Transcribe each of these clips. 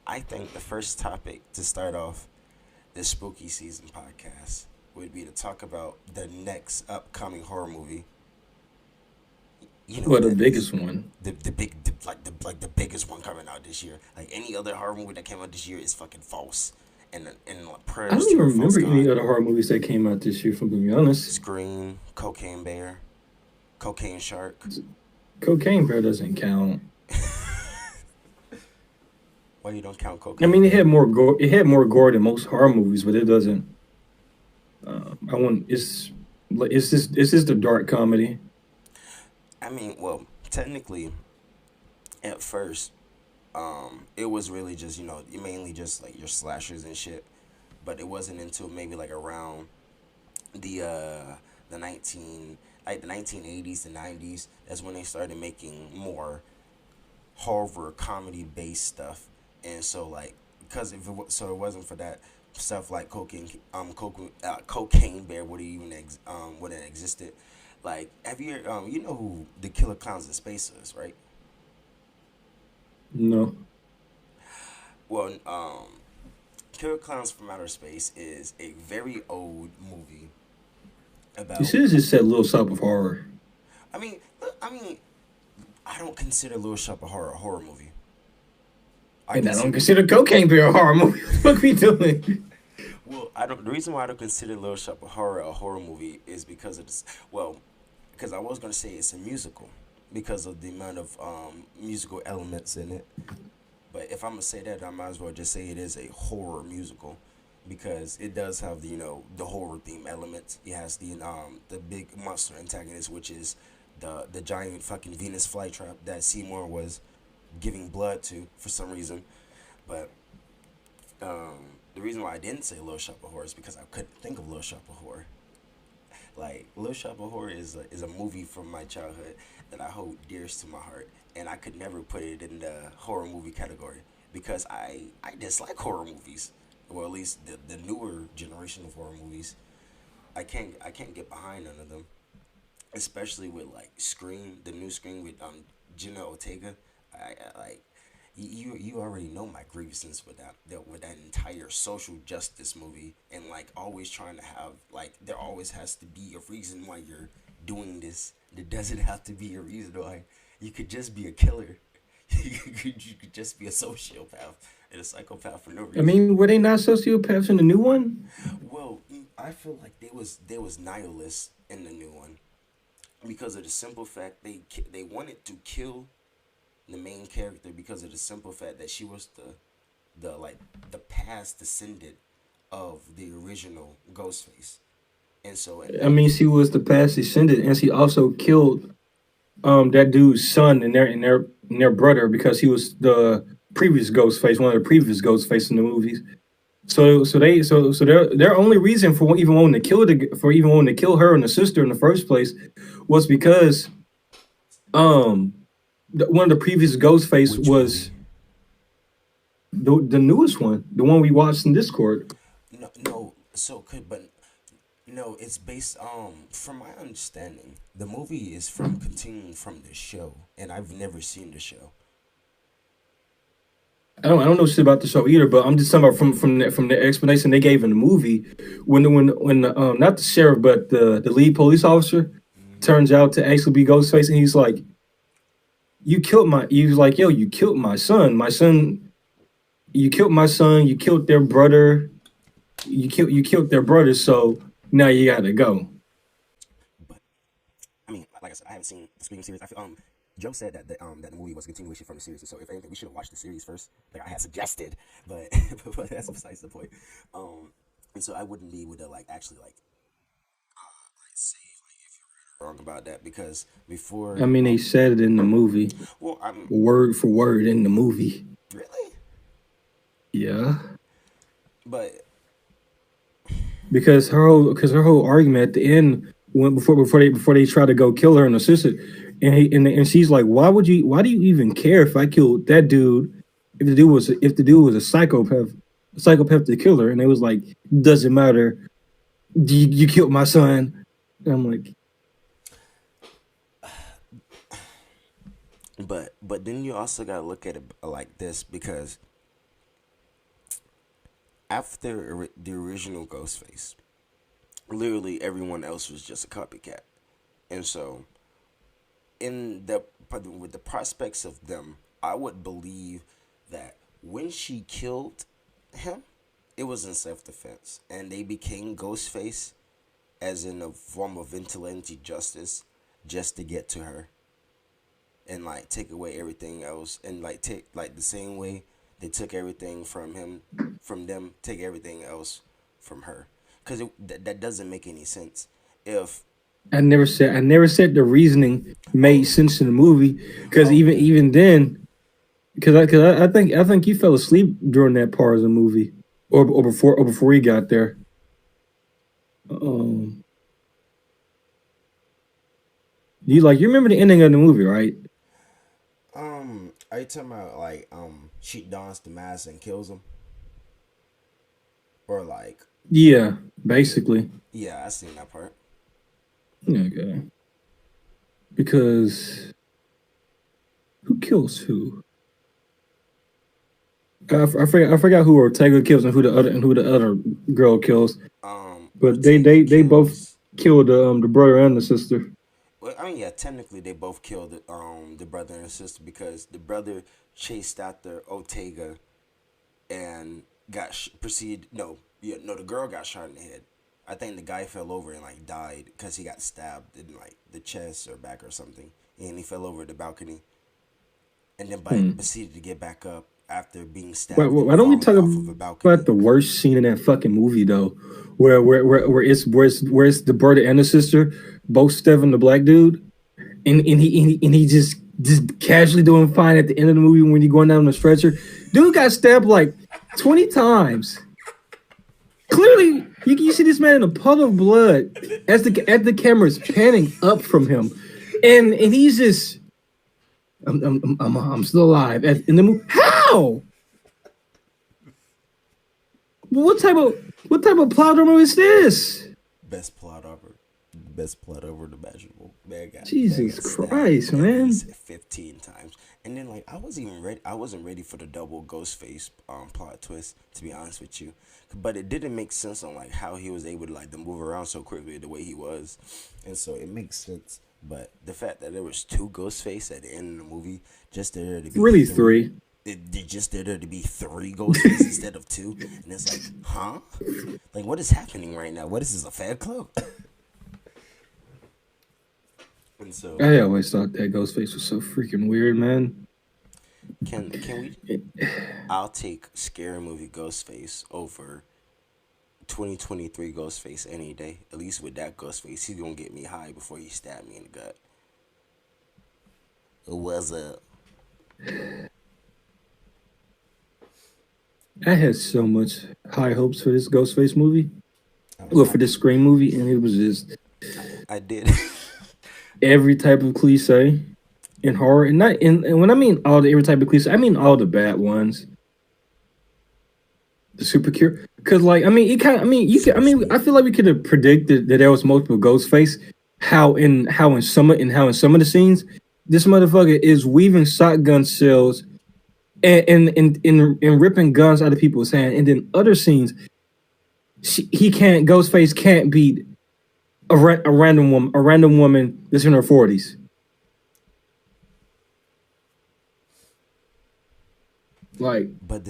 I think the first topic to start off this spooky season podcast would be to talk about the next upcoming horror movie. You know Well, what the that is? biggest one. Like the biggest one coming out this year. Like any other horror movie that came out this year is fucking false. And like, I prayers don't to even a false remember any god. other horror movies that came out this year. If I'm being honest, Scream, Cocaine Bear, Cocaine Shark. Cocaine Bear doesn't count. Why you don't count I Cocaine mean, it Bear? had more gore. It had more gore than most horror movies, but it doesn't. I want. It's just a dark comedy. I mean, well, technically, at first, it was really just mainly just like your slashers and shit. But it wasn't until maybe like around the uh the 1980s and 90s that's when they started making more horror comedy based stuff. And so like because if it was, so it wasn't for that stuff like cocaine bear wouldn't existed. Like have you you know who the killer clowns in space is, right? No, Well, Killer Clowns from Outer Space is a very old movie you about. should have just said Little Shop of Horror. I mean, I don't consider Little Shop a horror movie. I And I don't consider consider Cocaine Bear a horror movie. What the fuck we doing? well, I don't. The reason why I don't consider Little Shop of Horror a horror movie is because of this. Well, because I was gonna say it's a musical because of the amount of musical elements in it. But if I'm gonna say that, I might as well just say it is a horror musical because it does have the horror theme elements. It has the big monster antagonist, which is the giant fucking Venus flytrap that Seymour was giving blood to for some reason. But the reason why I didn't say Little Shop of Horror is because I couldn't think of Little Shop of Horror. Like Little Shop of Horror is a movie from my childhood that I hold dearest to my heart, and I could never put it in the horror movie category because I dislike horror movies, or at least the newer generation of horror movies. I can't get behind none of them, especially with like Scream, the new Scream with Jenna Ortega. I like you already know my grievances with that entire social justice movie, and like always trying to have like there always has to be a reason why you're doing this. There doesn't have to be a reason why. You could just be a killer. You could just be a sociopath and a psychopath for no I reason. mean, were they not sociopaths in the new one? Well, I feel like there was nihilists in the new one because of the simple fact they wanted to kill the main character because of the simple fact that she was the past descendant of the original Ghostface. And so in I mean, 19 she was the past descendant, and she also killed that dude's son and their brother because he was the previous Ghostface, one of the previous Ghostface in the movies. So their only reason for even wanting to kill her and the sister in the first place was because um one of the previous Ghostface which was movie? the newest one, the one we watched in Discord. No, no. So could but no. It's based from my understanding, the movie is from continuing from the show, and I've never seen the show. I don't know shit about the show either, but I'm just talking about from the explanation they gave in the movie when not the sheriff but the lead police officer turns out to actually be Ghostface, and he's like, he was like, yo, you killed my son, you killed my son, you killed their brother, you killed their brother, so now you gotta go. But I mean, like I said, I haven't seen the Scream series. Joe said that the movie was a continuation from the series. So if anything, we should have watched the series first, like I had suggested. But but that's besides the point. Um, and so I wouldn't be able to like actually say like if you're right or wrong about that because I before mean, they said it in the movie, well I'm word for word in the movie. really Yeah, but because her whole argument at the end when before they try to go kill her and her sister, and she's like, why do you even care if I killed that dude if the dude was a psychopath to kill her, and it was like, doesn't matter, you killed my son. And I'm like, but then you also gotta look at it like this because after the original Ghostface, literally everyone else was just a copycat, and so in the with the prospects of them, I would believe that when she killed him, it was in self defense, and they became Ghostface as in a form of vigilante justice, just to get to her and like take away everything else, and like take like the same way they took everything from him, from them, take everything else from her, because that doesn't make any sense. If I never said the reasoning made oh sense in the movie because oh even then because I think you fell asleep during that part of the movie or before he got there. Um, you remember the ending of the movie, right? are you talking about like she dons the mask and kills him, or like Yeah, yeah, basically. yeah, I seen that part. Okay, because who kills who? I forgot who Ortega kills and who the other girl kills. But they Ortega they they both kills. killed the brother and the sister. Well, I mean, yeah, technically they both killed the brother and sister, because the brother chased after Ortega and got proceed. No, yeah, no, the girl got shot in the head. I think the guy fell over and like died because he got stabbed in like the chest or back or something, and he fell over the balcony, and then by Hmm. proceeded to get back up after being Why, stabbed and why don't we falling talk off of a about balcony. the worst scene in that fucking movie though, where it's the brother and the sister both stabbing the black dude, and he just casually doing fine at the end of the movie when he going down the stretcher. Dude got stabbed like 20 times. Clearly, you see this man in a puddle of blood as the camera's panning up from him, and he's just I'm still alive. In the movie, how? What type of plot armor is this? Best plot ever. Best plot ever imaginable. Man Jesus got stabbed Christ, at least man! 15 times. And then like I wasn't ready for the double ghost face plot twist, to be honest with you. But it didn't make sense on like how he was able to like to move around so quickly the way he was. And so it makes sense. But the fact that there was two ghost face at the end of the movie, just there to be Really three, three. it just there to be three ghost faces instead of two, and it's like, huh? Like, what is happening right now? What is this, a fan club? And so, I always thought that Ghostface was so freaking weird, man. can we? I'll take scary movie Ghostface over 2023 Ghostface any day. At least with that Ghostface, he's gonna get me high before he stab me in the gut. What's up? I had so much high hopes for this Ghostface movie, I was well, for this happy. Scream movie, and it was just I did. every type of cliche in horror, and not and when I mean all the every type of cliche, I mean all the bad ones. The super cure, because like I mean, it kind of I mean you can I Super mean I speed. feel like we could have predicted that there was multiple Ghostface. How in some of the scenes, this motherfucker is weaving shotgun shells and ripping guns out of people's hand, and then other scenes he can't Ghostface can't beat a random woman that's in her 40s. Like But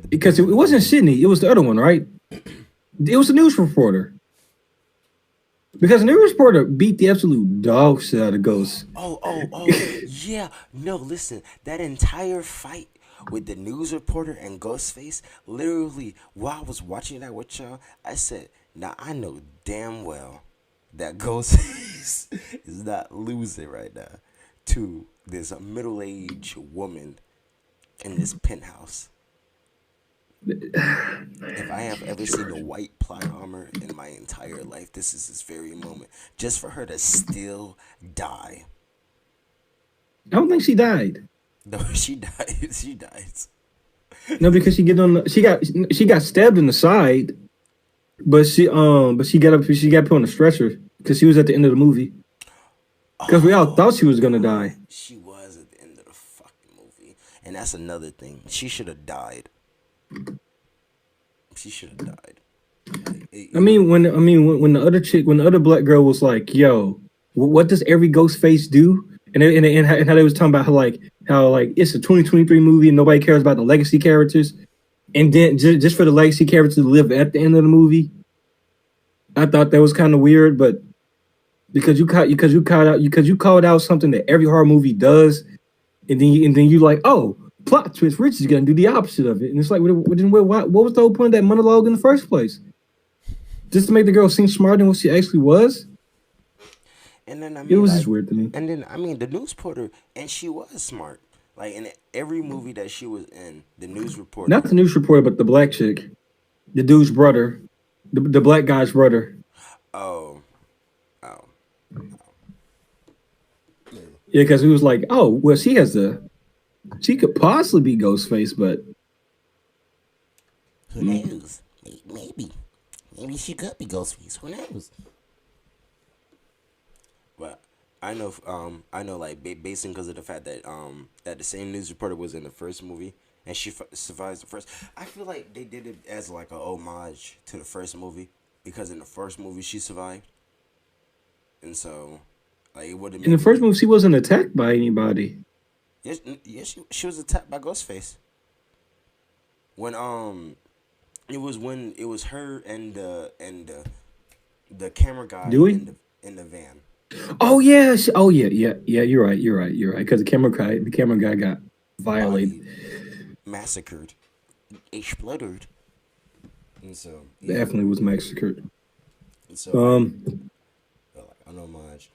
because it then wasn't again, Sydney, it was the other one, right? It was the news reporter. Because the news reporter beat the absolute dog shit out of Ghost. yeah. No, listen, that entire fight with the news reporter and Ghostface, literally, while I was watching that with y'all, I said, now I know damn well that Ghostface is not losing right now to this middle aged woman in this penthouse. If I have ever seen a white plot armor in my entire life, this is this very moment. Just for her to still die. I don't think she died. No, she died. She dies. No, because she got stabbed in the side, but she got put on a stretcher because she was at the end of the movie. Because we all thought she was gonna die. She was at the end of the fucking movie. And that's another thing. She should have died. She should have died. Like I it would mean, have. when the other chick, when the other black girl was like, "Yo, what does every ghost face do?" And how they was talking about how like it's a 2023 movie and nobody cares about the legacy characters, and then just for the legacy characters to live at the end of the movie, I thought that was kind of weird. But because you called out something that every horror movie does, and then you like, oh, plot twist, Rich is gonna do the opposite of it, and it's like, what was the whole point of that monologue in the first place? Just to make the girl seem smarter than what she actually was. And then I It mean was just like, weird to me. and then I mean the news reporter, and she was smart. Like in every movie that she was in, the news Not reporter. the news reporter, but the black chick, the dude's brother, the black guy's brother. Oh, oh, yeah. Yeah, because he was like, oh, well, she could possibly be Ghostface, but Who knows? Maybe, maybe she could be Ghostface. Who knows? But I know, like basing because of the fact that that the same news reporter was in the first movie and she survives the first. I feel like they did it as like a homage to the first movie because in the first movie she survived, and so like it would have in the made first it. movie, she wasn't attacked by anybody. Yes, yes, she was attacked by Ghostface when it was her and the camera guy Dewey? in the van. Oh yeah, oh yeah. You're right. Because the camera guy got violated. Body massacred, exploded, and so yeah, Definitely was massacred. and so Um, like an homage.